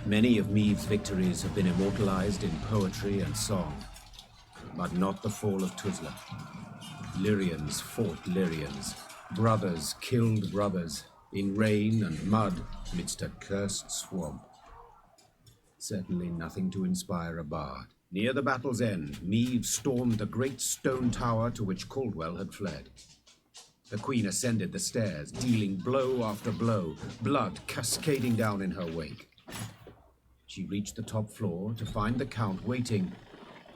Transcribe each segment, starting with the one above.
Many of Meave's victories have been immortalized in poetry and song, but not the fall of Tuzla. Lyrians fought Lyrians. Brothers killed brothers, in rain and mud midst a cursed swamp. Certainly nothing to inspire a bard. Near the battle's end, Meave stormed the great stone tower to which Caldwell had fled. The queen ascended the stairs, dealing blow after blow, blood cascading down in her wake. She reached the top floor to find the count waiting,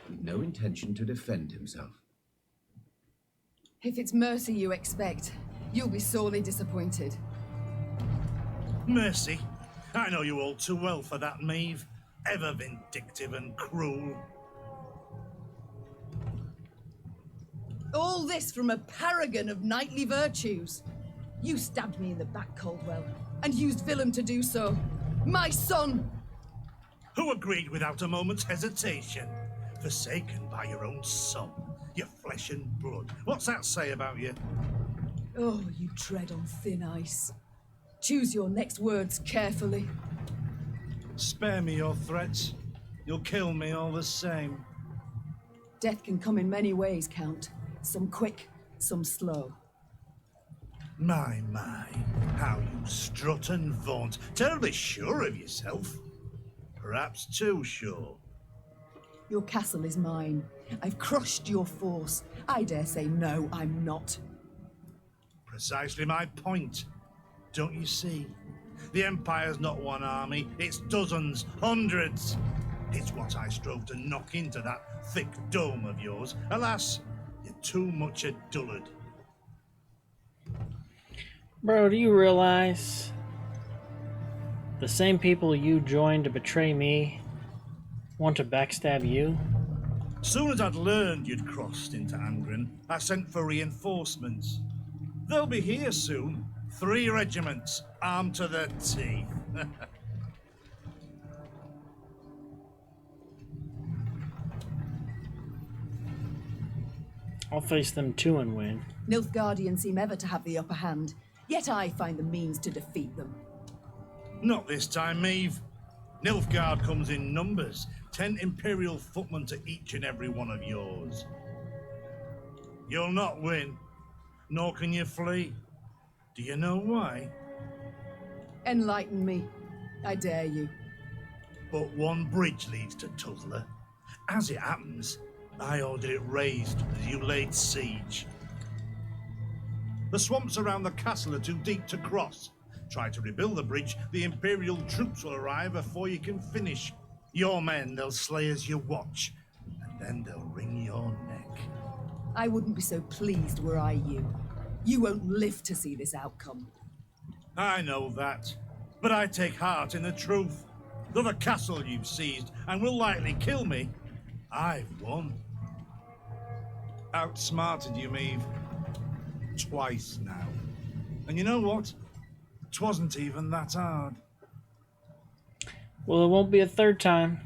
with no intention to defend himself. If it's mercy you expect, you'll be sorely disappointed. Mercy? I know you all too well for that, Meave. Ever vindictive and cruel. All this from a paragon of knightly virtues. You stabbed me in the back, Caldwell, and used villain to do so. My son! Who agreed without a moment's hesitation? Forsaken by your own son, your flesh and blood. What's that say about you? Oh, you tread on thin ice. Choose your next words carefully. Spare me your threats. You'll kill me all the same. Death can come in many ways, Count. Some quick, some slow. My, how you strut and vaunt. Terribly sure of yourself. Perhaps too sure. Your castle is mine. I've crushed your force. I dare say no, I'm not. Precisely my point. Don't you see? The Empire's not one army, it's dozens, hundreds. It's what I strove to knock into that thick dome of yours. Alas, you're too much a dullard. Bro, do you realize the same people you joined to betray me want to backstab you? Soon as I'd learned you'd crossed into Angren, I sent for reinforcements. They'll be here soon. 3 regiments, armed to the teeth. I'll face them too and win. Nilfgaardians seem ever to have the upper hand, yet I find the means to defeat them. Not this time, Meave. Nilfgaard comes in numbers. 10 Imperial footmen to each and every one of yours. You'll not win, nor can you flee. Do you know why? Enlighten me. I dare you. But one bridge leads to Tuzla. As it happens, I ordered it raised as you laid siege. The swamps around the castle are too deep to cross. Try to rebuild the bridge, the Imperial troops will arrive before you can finish. Your men they'll slay as you watch, and then they'll wring your neck. I wouldn't be so pleased were I you. You won't live to see this outcome. I know that, but I take heart in the truth. Though the castle you've seized and will likely kill me, I've won. Outsmarted you, Meave. Twice now. And you know what? 'Twasn't even that hard. Well, it won't be a third time.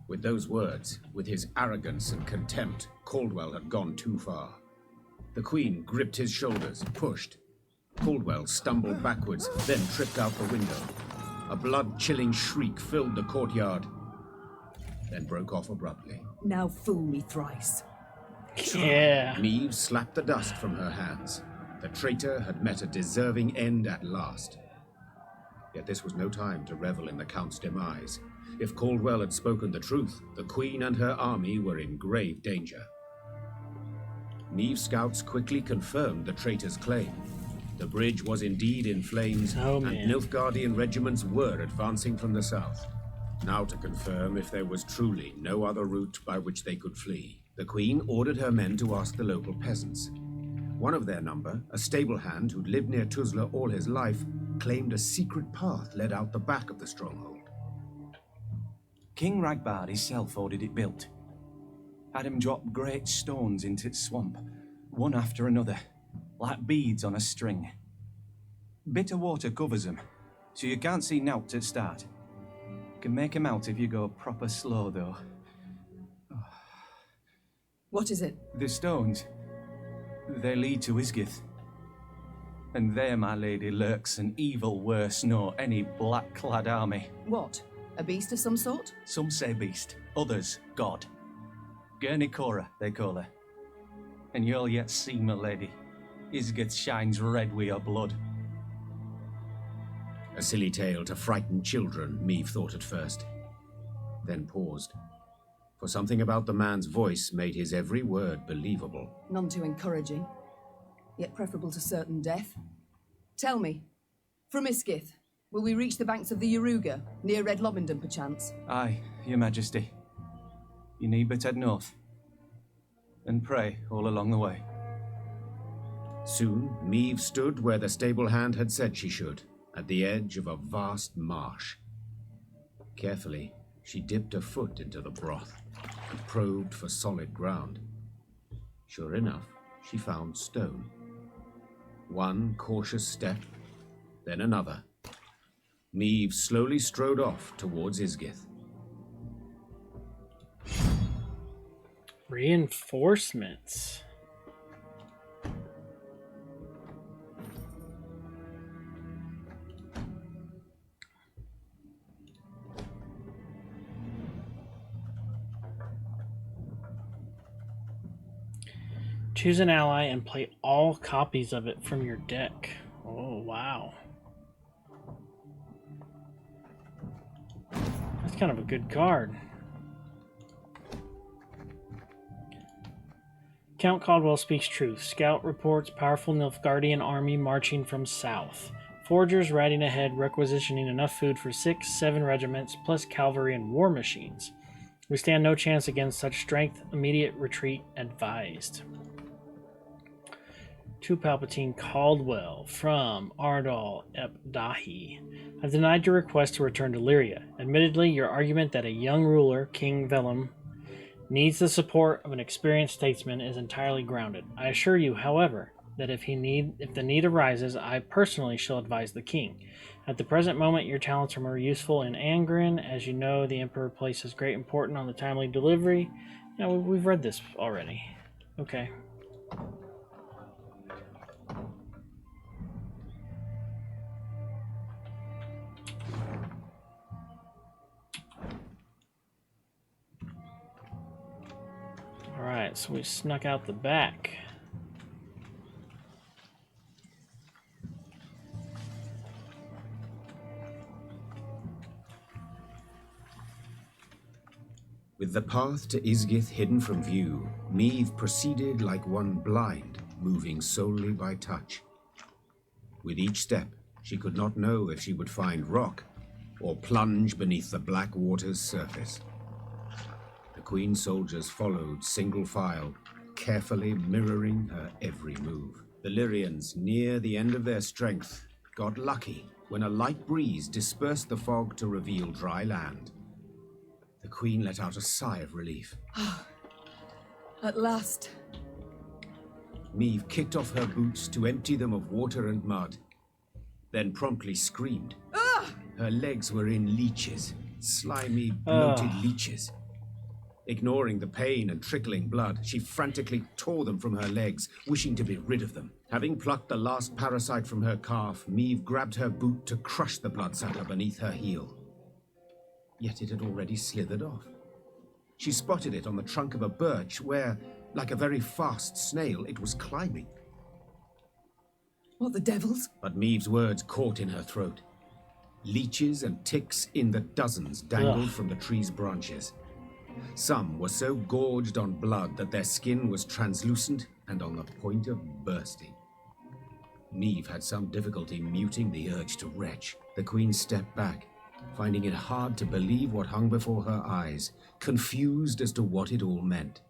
With those words, with his arrogance and contempt, Caldwell had gone too far. The queen gripped his shoulders, pushed. Caldwell stumbled backwards, then tripped out the window. A blood-chilling shriek filled the courtyard, then broke off abruptly. Now fool me thrice. Yeah. Meave slapped the dust from her hands. The traitor had met a deserving end at last. Yet this was no time to revel in the Count's demise. If Caldwell had spoken the truth, the Queen and her army were in grave danger. Meave's scouts quickly confirmed the traitor's claim. The bridge was indeed in flames, and Nilfgaardian regiments were advancing from the south. Now to confirm if there was truly no other route by which they could flee, the Queen ordered her men to ask the local peasants. One of their number, a stable hand who'd lived near Tuzla all his life, claimed a secret path led out the back of the stronghold. King Ragbard himself ordered it built. Had him drop great stones into its swamp, one after another, like beads on a string. Bit of water covers them, so you can't see nowt at start. Can make 'em out if you go proper slow, though. What is it? The stones, they lead to Isgith. And there, my lady, lurks an evil worse nor any black-clad army. What? A beast of some sort? Some say beast, others god. Gurney-Cora, they call her. And you'll yet see, my lady. Isgith shines red with your blood. A silly tale to frighten children, Meve thought at first, then paused. For something about the man's voice made his every word believable. None too encouraging, yet preferable to certain death. Tell me, from Isgith, will we reach the banks of the Yaruga, near Red Lobendon perchance? Aye, your majesty. You need but head north. And pray all along the way. Soon, Meve stood where the stable hand had said she should, at the edge of a vast marsh. Carefully, she dipped a foot into the broth and probed for solid ground. Sure enough, she found stone. One cautious step, then another. Meve slowly strode off towards Isgith. Reinforcements. Choose an ally and play all copies of it from your deck. Oh, wow. That's kind of a good card. Count Caldwell speaks truth. Scout reports powerful Nilfgaardian army marching from south. Foragers riding ahead, requisitioning enough food for 6-7 regiments, plus cavalry and war machines. We stand no chance against such strength. Immediate retreat advised. To Palpatine Caldwell from Ardal Epdahi. I've denied your request to return to Lyria. Admittedly, your argument that a young ruler, King Velum, needs the support of an experienced statesman is entirely grounded. I assure you, however, that if the need arises, I personally shall advise the king. At the present moment, your talents are more useful in Angren. As you know, the Emperor places great importance on the timely delivery. Yeah, we've read this already. Okay. Alright, so we snuck out the back. With the path to Isgith hidden from view, Meve proceeded like one blind, moving solely by touch. With each step, she could not know if she would find rock or plunge beneath the black water's surface. The Queen's soldiers followed single file, carefully mirroring her every move. The Lyrians, near the end of their strength, got lucky when a light breeze dispersed the fog to reveal dry land. The Queen let out a sigh of relief. At last. Meve kicked off her boots to empty them of water and mud, then promptly screamed. Her legs were in leeches, slimy, bloated leeches. Ignoring the pain and trickling blood, she frantically tore them from her legs, wishing to be rid of them. Having plucked the last parasite from her calf, Meve grabbed her boot to crush the bloodsucker beneath her heel. Yet it had already slithered off. She spotted it on the trunk of a birch where, like a very fast snail, it was climbing. What the devils? But Meve's words caught in her throat. Leeches and ticks in the dozens dangled from the tree's branches. Some were so gorged on blood that their skin was translucent and on the point of bursting. Meve had some difficulty muting the urge to retch. The Queen stepped back, finding it hard to believe what hung before her eyes, confused as to what it all meant.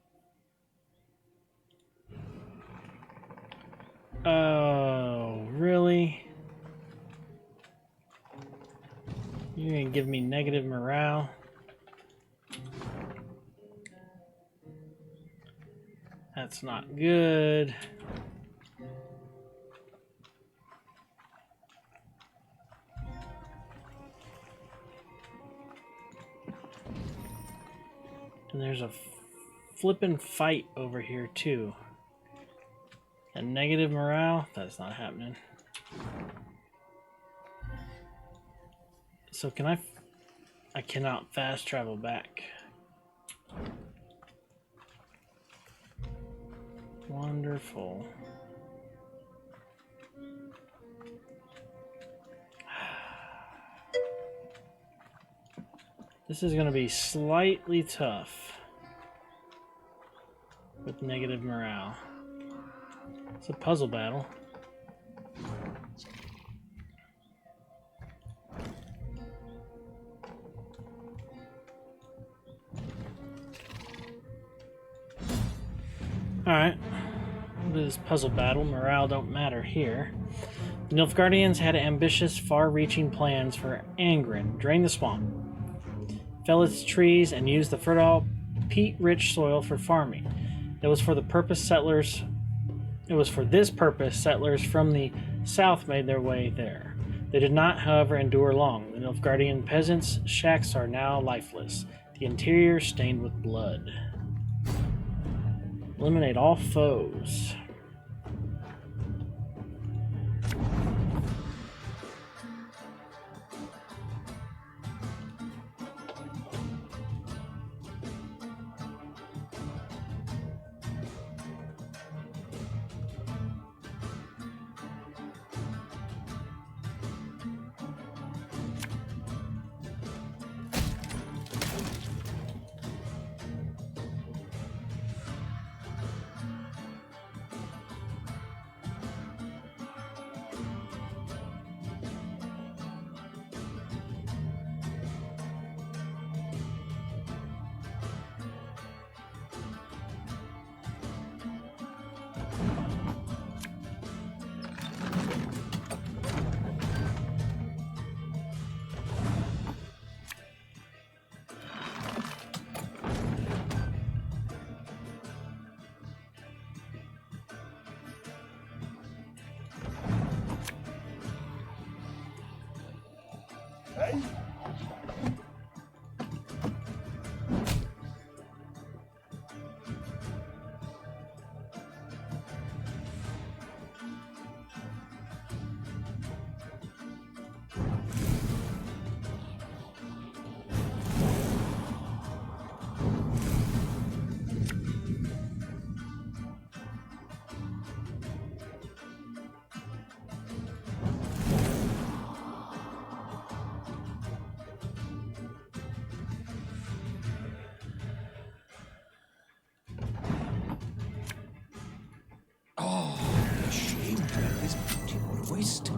Oh, really? You're gonna give me negative morale? That's not good. And there's a flippin' fight over here too. And negative morale? That's not happening. So can I cannot fast travel back. Wonderful. This is going to be slightly tough with negative morale. It's a puzzle battle. Alright. This puzzle battle, morale don't matter here. The Nilfgaardians had ambitious, far-reaching plans for Angren, drain the swamp, fell its trees, and use the fertile, peat-rich soil for farming. It was for this purpose settlers from the south made their way there. They did not, however, endure long. The Nilfgaardian peasants' shacks are now lifeless, the interior stained with blood. Eliminate all foes. Waste.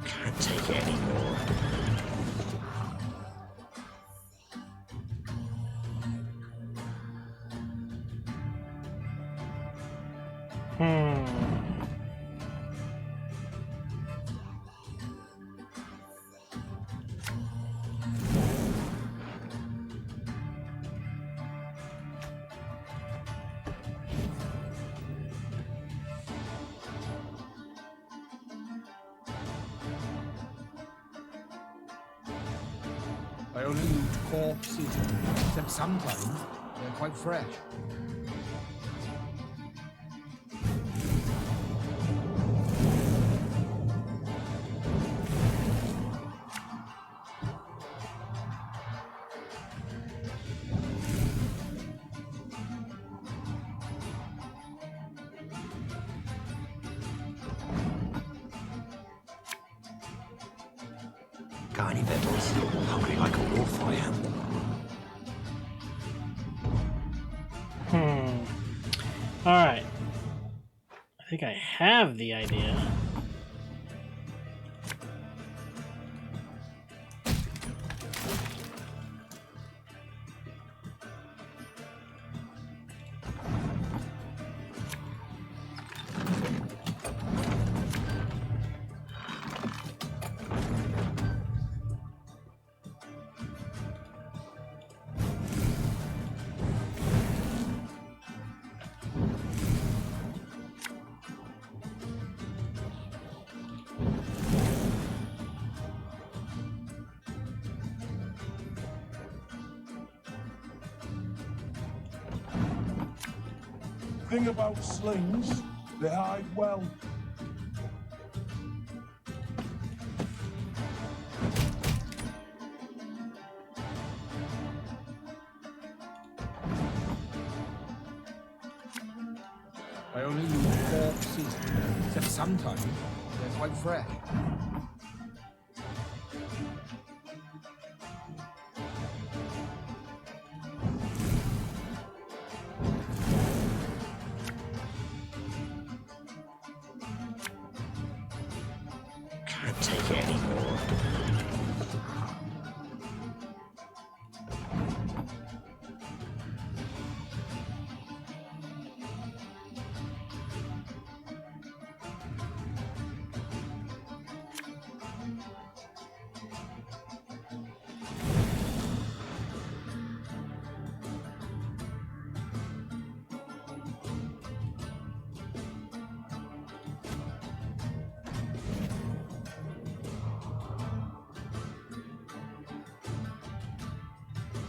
Can't take it anymore. I only loot corpses, except sometimes they're quite fresh. Got any victuals? Hungry like a wolf, I am. Alright. I think I have the idea. Thing about slings, they hide well. I only use pork seasoning, except sometimes they're quite fresh. Can't take it anymore.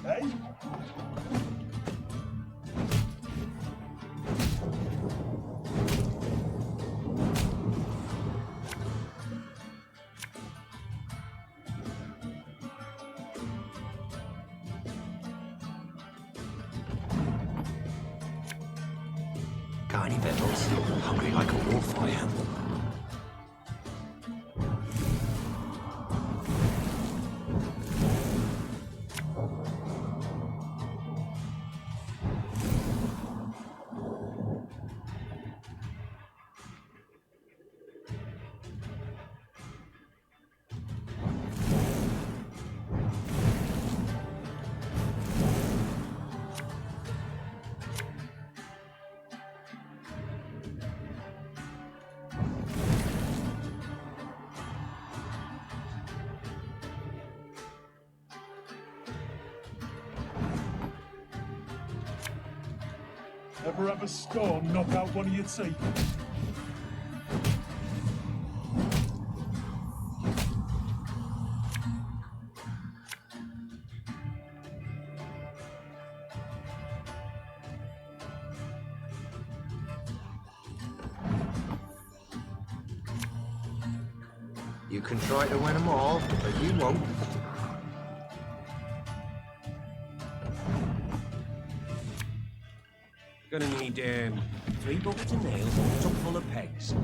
Hey? Got any victuals? Hungry like a wolf, I am. Ever have a storm knock out one of your teeth? You can try to win them all, but you won't. Gonna need 3 buckets of nails and a tub full of pegs.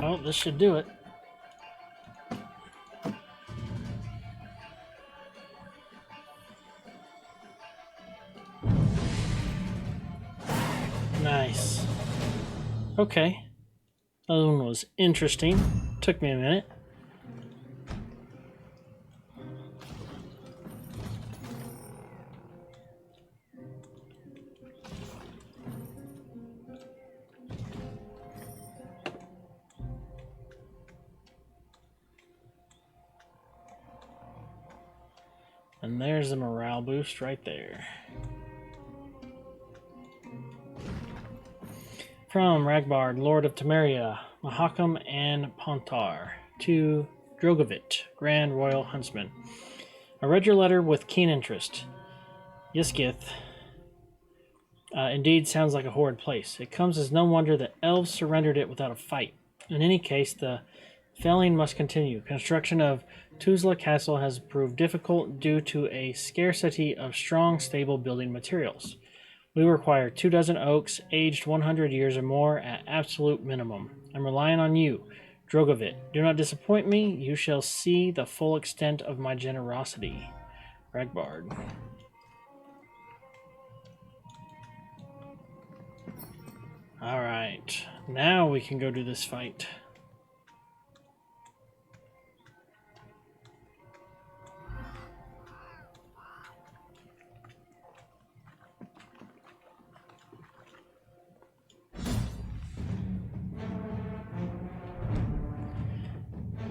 Oh, this should do it. Nice. Okay. That one was interesting. Took me a minute. And there's the morale boost right there. From Ragbard, Lord of Temeria, Mahakam and Pontar, to Drogovit, Grand Royal Huntsman. I read your letter with keen interest. Yiskith indeed sounds like a horrid place. It comes as no wonder that elves surrendered it without a fight. In any case, the felling must continue. Construction of Tuzla Castle has proved difficult due to a scarcity of strong, stable building materials. We require 24 oaks, aged 100 years or more at absolute minimum. I'm relying on you, Drogovit. Do not disappoint me. You shall see the full extent of my generosity. Ragbard. Alright, now we can go do this fight.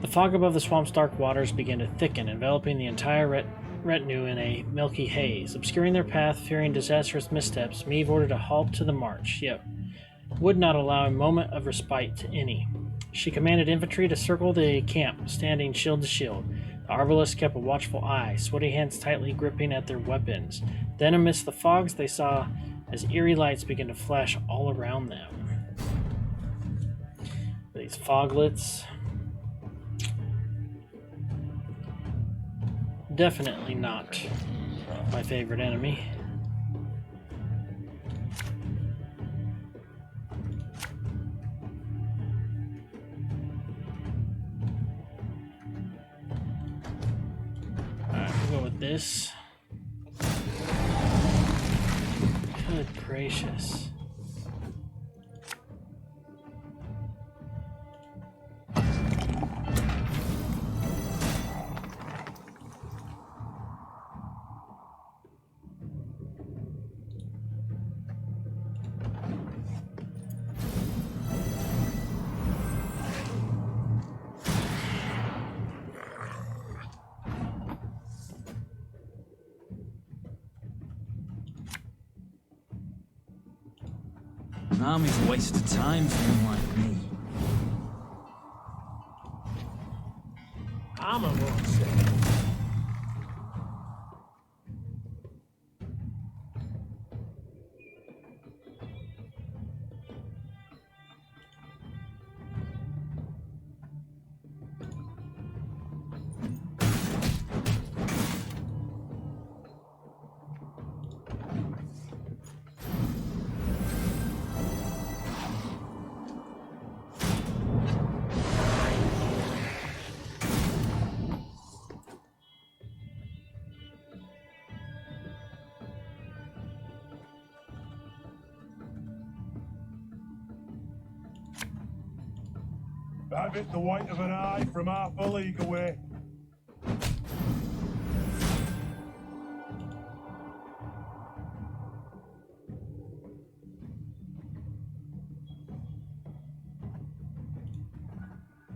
The fog above the swamp's dark waters began to thicken, enveloping the entire retinue in a milky haze. Obscuring their path, fearing disastrous missteps, Meve ordered a halt to the march. Yet, would not allow a moment of respite to any. She commanded infantry to circle the camp, standing shield to shield. The arbalists kept a watchful eye, sweaty hands tightly gripping at their weapons. Then, amidst the fogs, they saw as eerie lights began to flash all around them. These foglets. Definitely not my favorite enemy. Alright, we'll go with this. Good gracious. An army's a waste of time for one like me. Armor won't say. Have it the white of an eye from half a league away.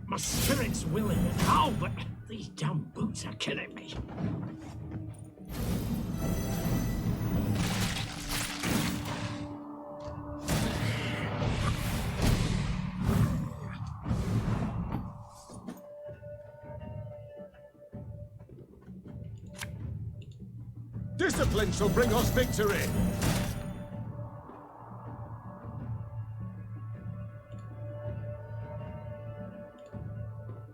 My spirit's willing and all, but these damn boots are killing me. Discipline shall bring us victory!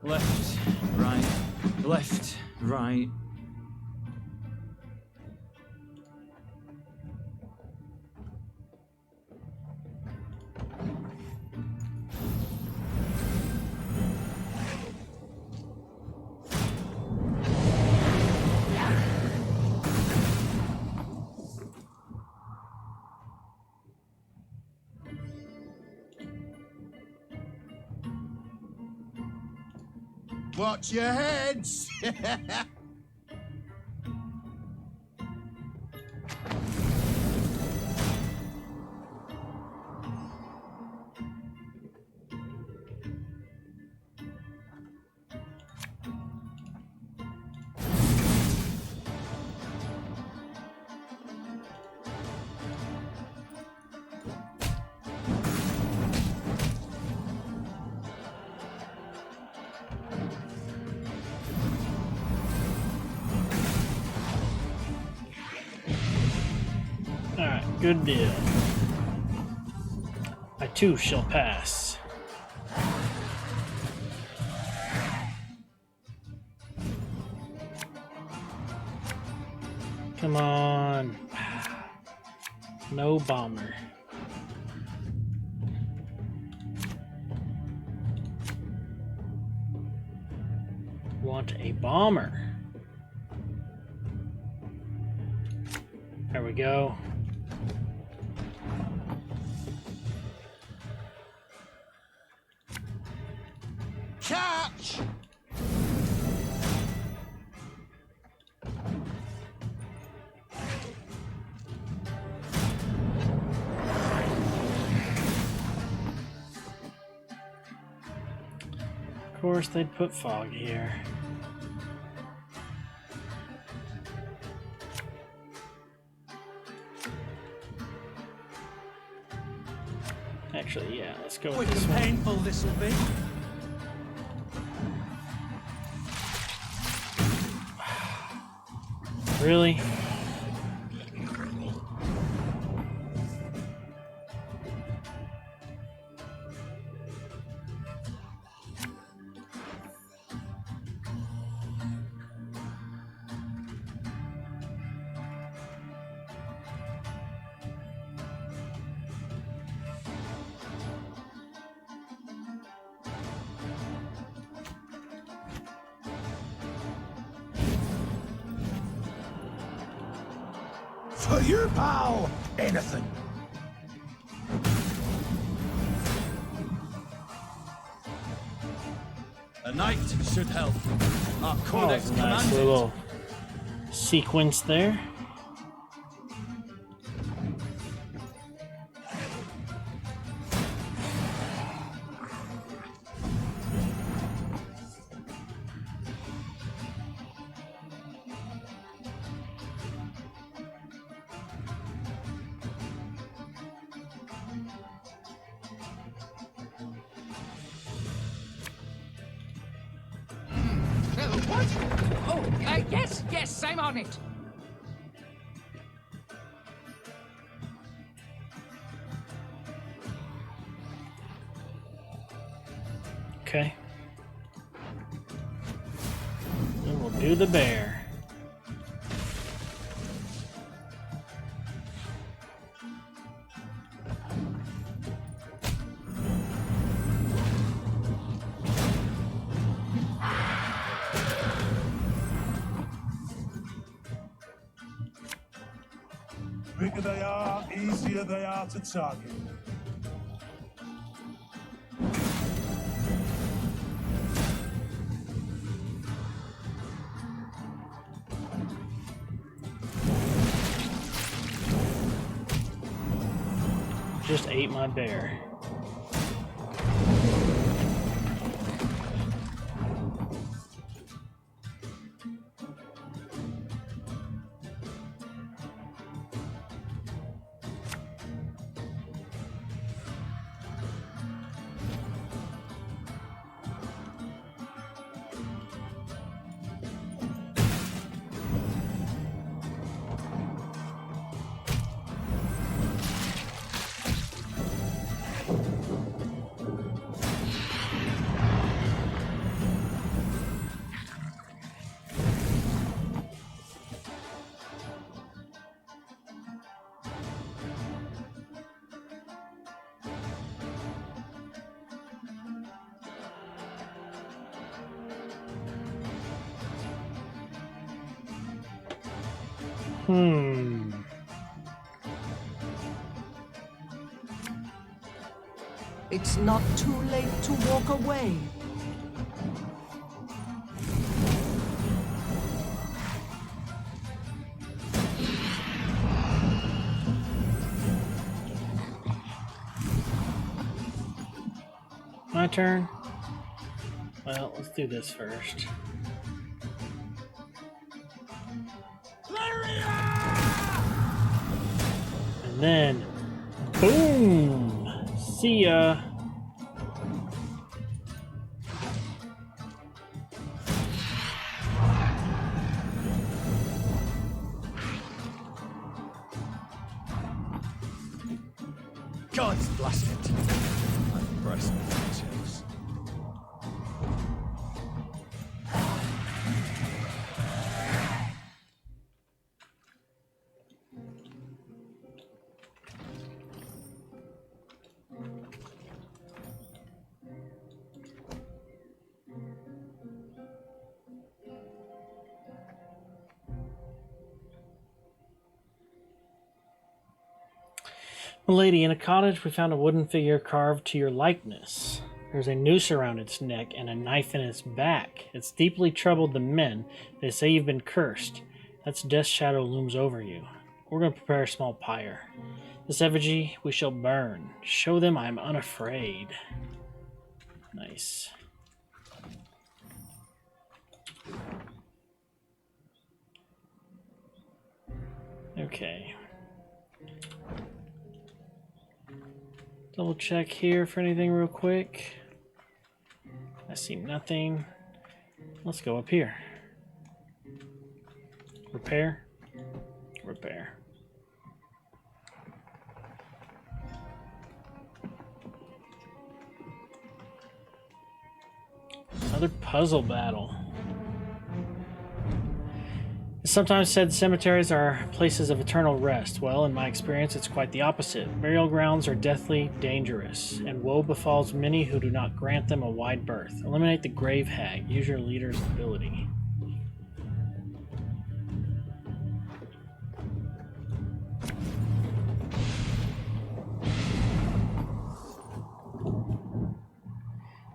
Left, right, left, right. Watch your heads! Alright, good deal. I too shall pass. Come on. No bomber. Want a bomber. There we go. Catch! Of course, they'd put fog here. Actually, yeah, let's go with Quick this and one. painful this'll be. Really? For you, pal! Anything. A knight should help. Our Oh, codex nice commands it. little sequence there. Yes, I'm on it. Okay. Then we'll do the bear. Bigger they are, easier they are to target. Just ate my bear. It's not too late to walk away. My turn? Well, let's do this first. And then, boom! See ya! God's blast it. I'm breast chills. Milady, in a cottage we found a wooden figure carved to your likeness. There's a noose around its neck and a knife in its back. It's deeply troubled the men. They say you've been cursed. That's death's shadow looms over you. We're going to prepare a small pyre. This effigy we shall burn. Show them I am unafraid. Nice. Okay. Double check here for anything real quick. I see nothing. Let's go up here. Repair. Repair. Another puzzle battle. It's sometimes said cemeteries are places of eternal rest. Well, in my experience, it's quite the opposite. Burial grounds are deathly dangerous, and woe befalls many who do not grant them a wide berth. Eliminate the grave hag. Use your leader's ability.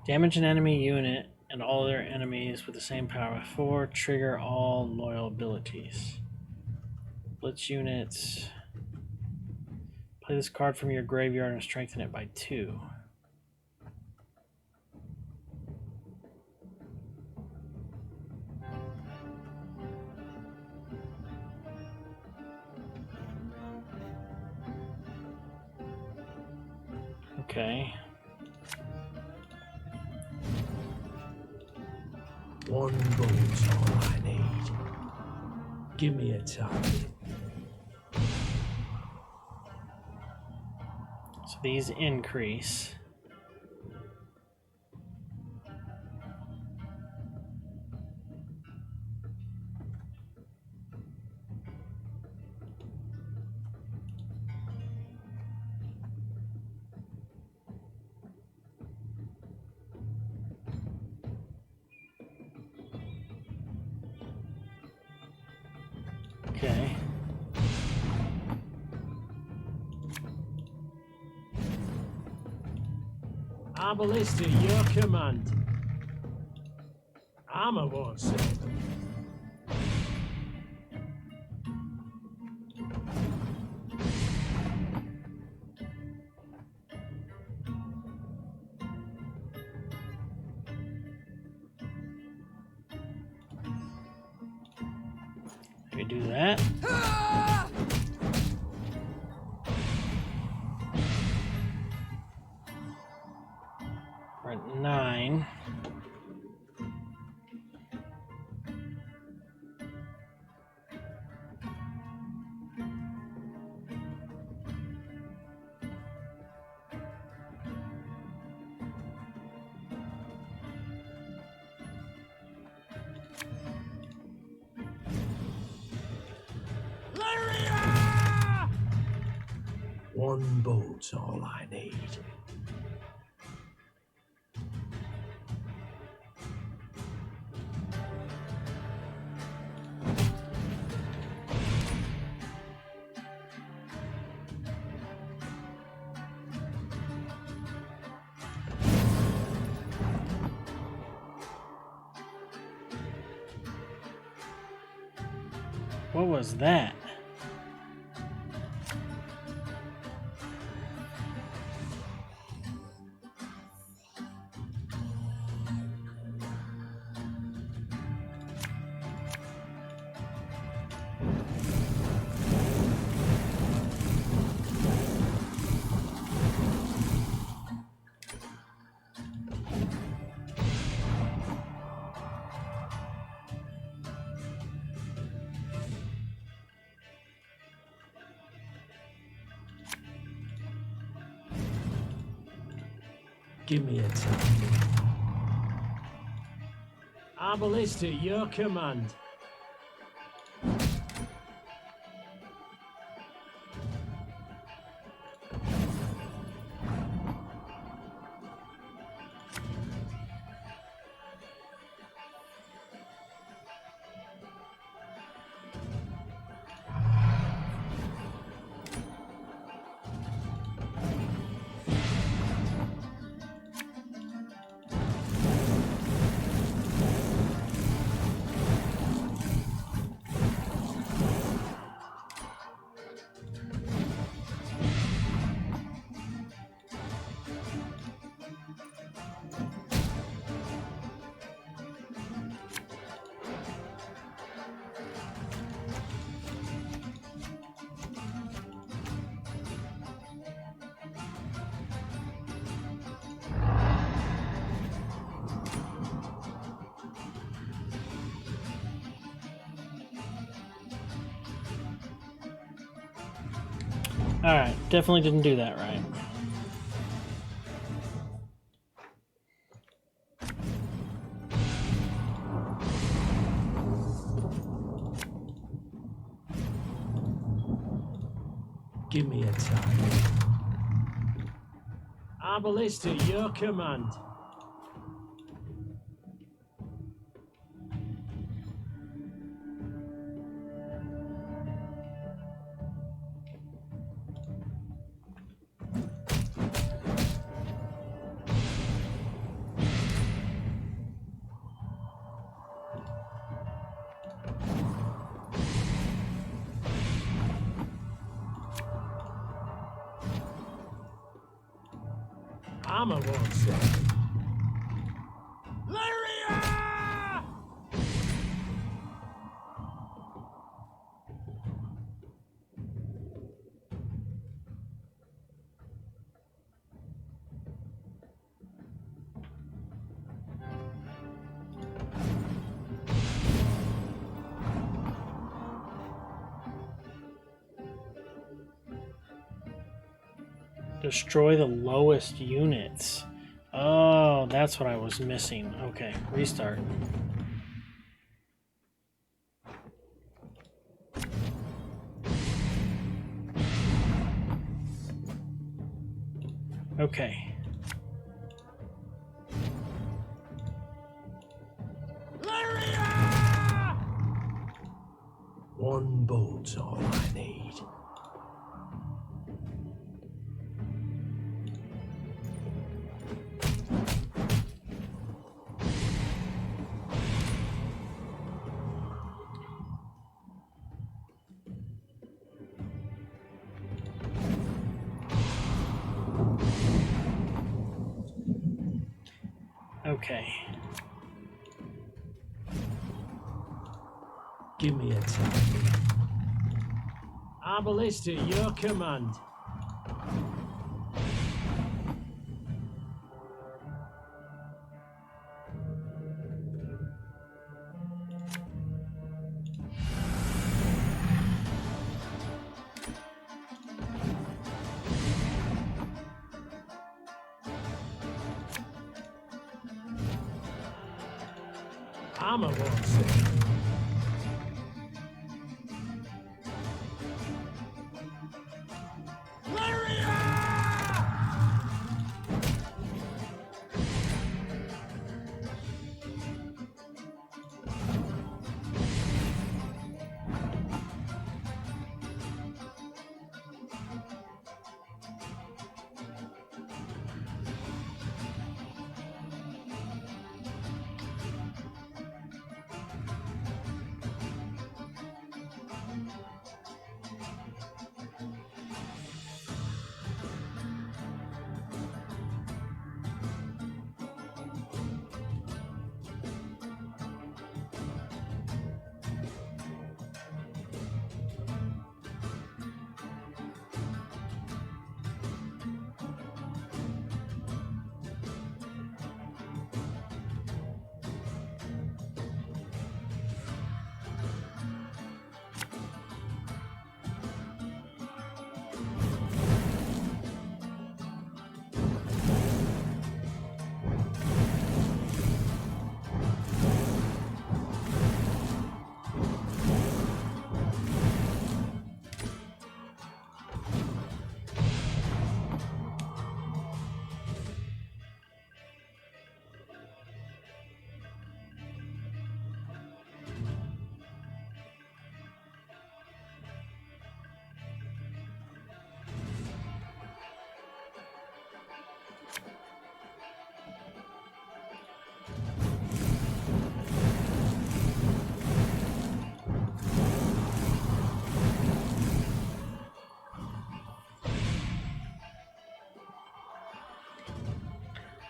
Damage an enemy unit and all their enemies with the same power. 4. Trigger all loyal abilities. Blitz units. Play this card from your graveyard and strengthen it by 2. Okay. One bullet's all I need. Give me a target. So these increase. Okay. Our ballista, your command. Armor won't save them. We do that. We're at 9. One bolt's all I need. What was that? Give me a target. Our ballista, your command. Alright, definitely didn't do that right. Give me a target. Our ballista, your command. Armor won't save. Lyria! Destroy the lowest units. Oh, that's what I was missing. Okay, restart. Okay. Lyria! One bolt's all I need. Okay. Give me a target. Our ballista, your command. Armor won't save.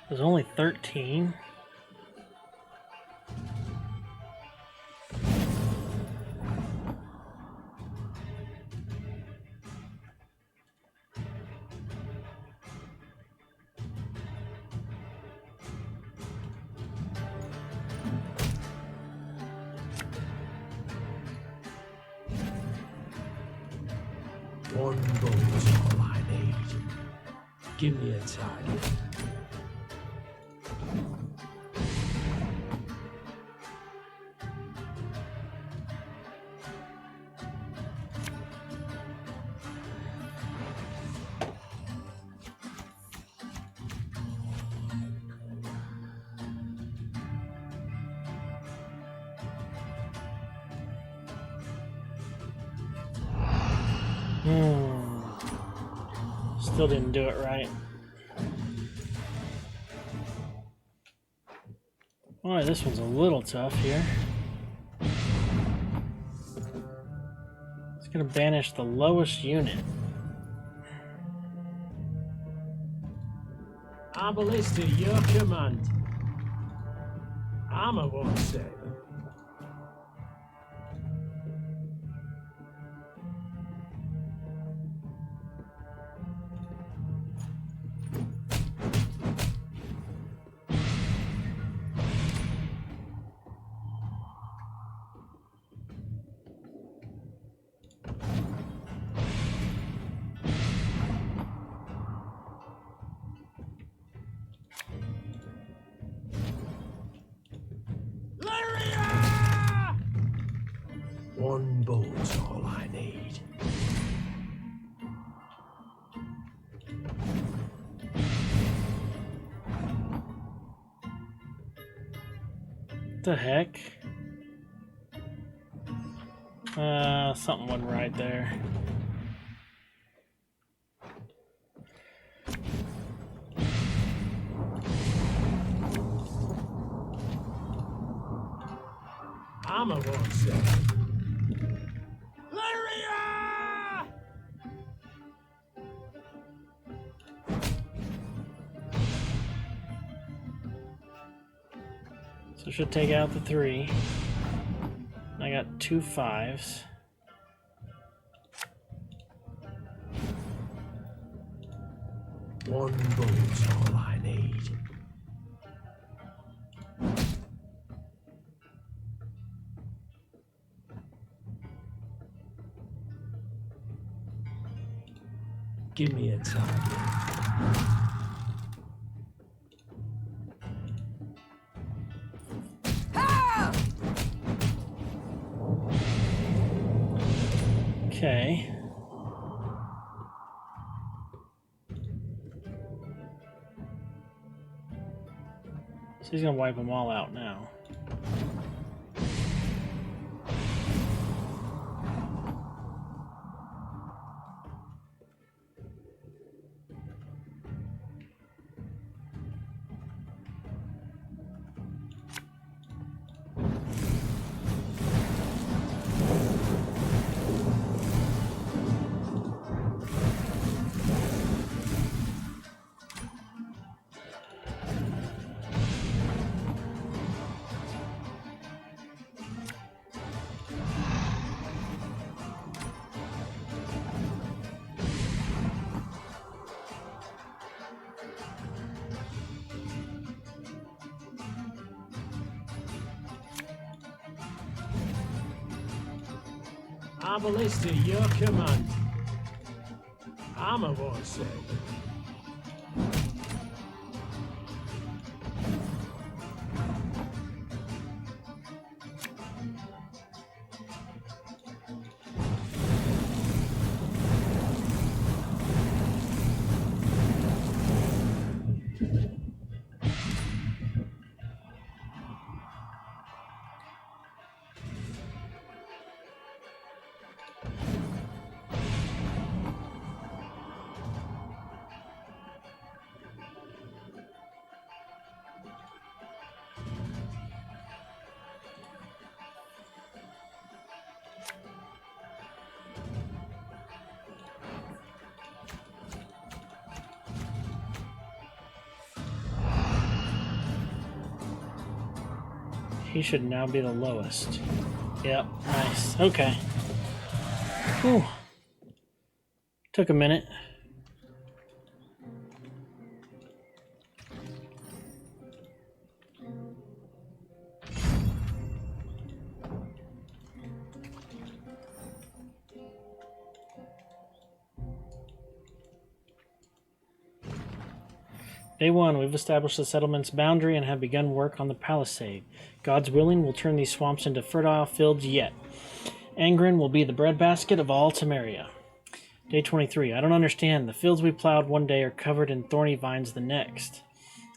There's only 13. One bolt. need. Give me a target. Still didn't do it right. Boy, this one's a little tough here. It's gonna banish the lowest unit. Arbalist at your command. Armor won't save him. One bolt's all I need. What the heck? Something went right there. Armor won't save him. So should take out the 3. I got 2 5s. One bolt's all I need. Give me a target. Okay. So he's gonna wipe them all out now. Arbalist at your command. Armor won't save him. He should now be the lowest. Yep, nice. Okay. Whew. Took a minute. Day 1, we've established the settlement's boundary and have begun work on the palisade. God's willing, we'll turn these swamps into fertile fields yet. Angren will be the breadbasket of all Temeria. Day 23, I don't understand. The fields we plowed one day are covered in thorny vines the next.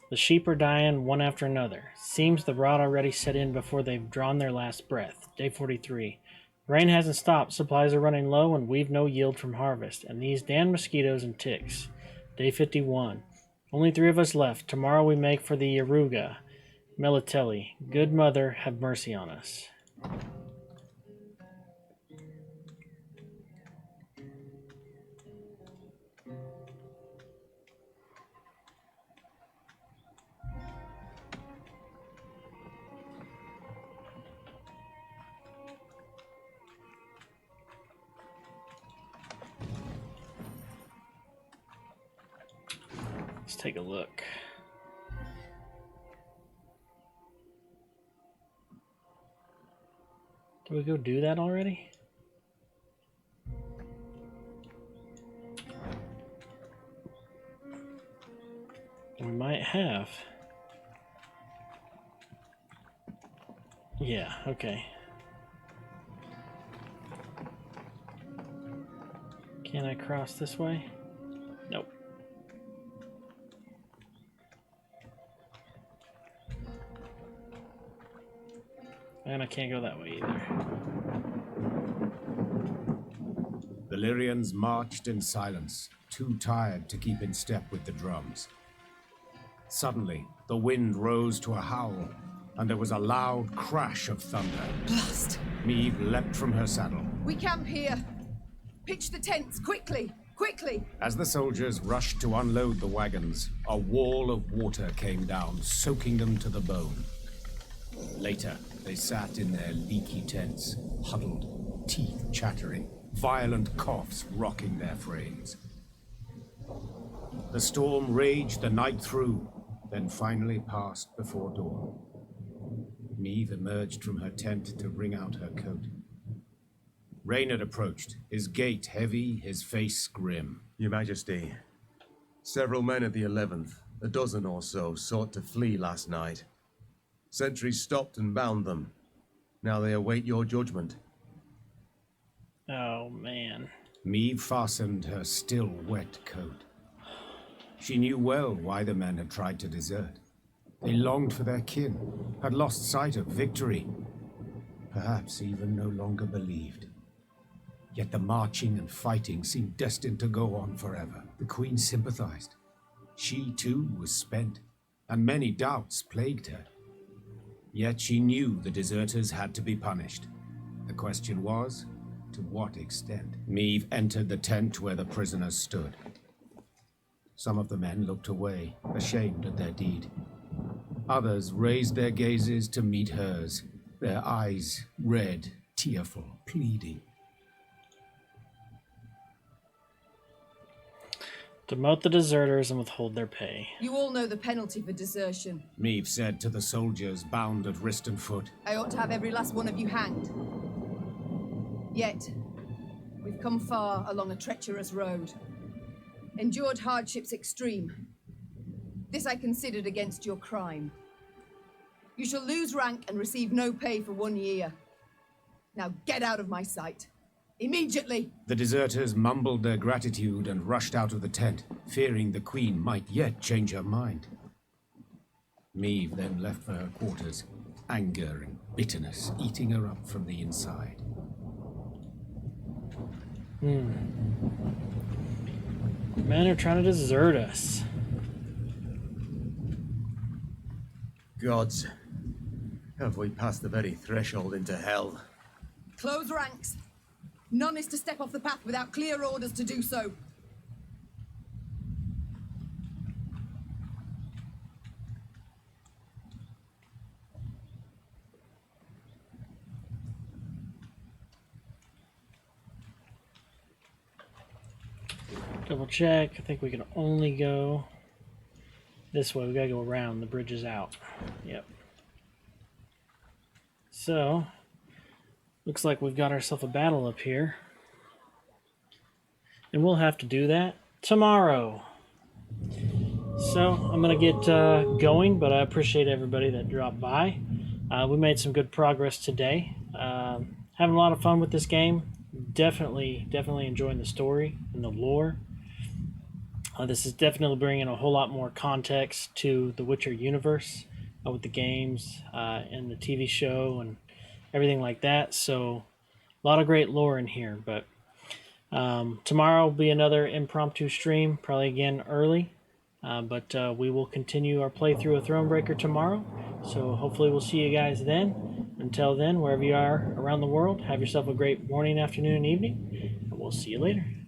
The sheep are dying one after another. Seems the rot already set in before they've drawn their last breath. Day 43, rain hasn't stopped, supplies are running low, and we've no yield from harvest, and these damned mosquitoes and ticks. Day 51, only 3 of us left. Tomorrow we make for the Yaruga. Melitelli, good mother, have mercy on us. Let's take a look. Did we go do that already? We might have. Yeah, okay. Can I cross this way? Nope. And I can't go that way either. The Lyrians marched in silence, too tired to keep in step with the drums. Suddenly, the wind rose to a howl, and there was a loud crash of thunder. Blast! Meve leapt from her saddle. We camp here. Pitch the tents, quickly! Quickly! As the soldiers rushed to unload the wagons, a wall of water came down, soaking them to the bone. Later, they sat in their leaky tents, huddled, teeth chattering, violent coughs rocking their frames. The storm raged the night through, then finally passed before dawn. Meve emerged from her tent to wring out her coat. Reynard approached, his gait heavy, his face grim. Your Majesty, several men of the 11th, a dozen or so, sought to flee last night. Sentries stopped and bound them. Now they await your judgment. Oh, man. Meve fastened her still wet coat. She knew well why the men had tried to desert. They longed for their kin, had lost sight of victory, perhaps even no longer believed. Yet the marching and fighting seemed destined to go on forever. The Queen sympathized. She, too, was spent, and many doubts plagued her. Yet she knew the deserters had to be punished. The question was, to what extent? Meve entered the tent where the prisoners stood. Some of the men looked away, ashamed at their deed. Others raised their gazes to meet hers, their eyes red, tearful, pleading. Demote the deserters and withhold their pay. You all know the penalty for desertion. Meve said to the soldiers bound at wrist and foot. I ought to have every last one of you hanged. Yet, we've come far along a treacherous road. Endured hardships extreme. This I considered against your crime. You shall lose rank and receive no pay for 1 year. Now get out of my sight. Immediately! The deserters mumbled their gratitude and rushed out of the tent, fearing the Queen might yet change her mind. Meve then left for her quarters, anger and bitterness eating her up from the inside. Men are trying to desert us. Gods, have we passed the very threshold into hell? Close ranks. None is to step off the path without clear orders to do so. Double check. I think we can only go this way. We gotta go around. The bridge is out. Yep. So, looks like we've got ourselves a battle up here. And we'll have to do that tomorrow. So I'm going to get going, but I appreciate everybody that dropped by. We made some good progress today. Having a lot of fun with this game. Definitely enjoying the story and the lore. This is definitely bringing a whole lot more context to the Witcher universe with the games and the TV show and everything like that. So a lot of great lore in here. But tomorrow will be another impromptu stream, probably again early. But we will continue our playthrough of Thronebreaker tomorrow. So hopefully we'll see you guys then. Until then, wherever you are around the world, have yourself a great morning, afternoon, and evening. And we'll see you later.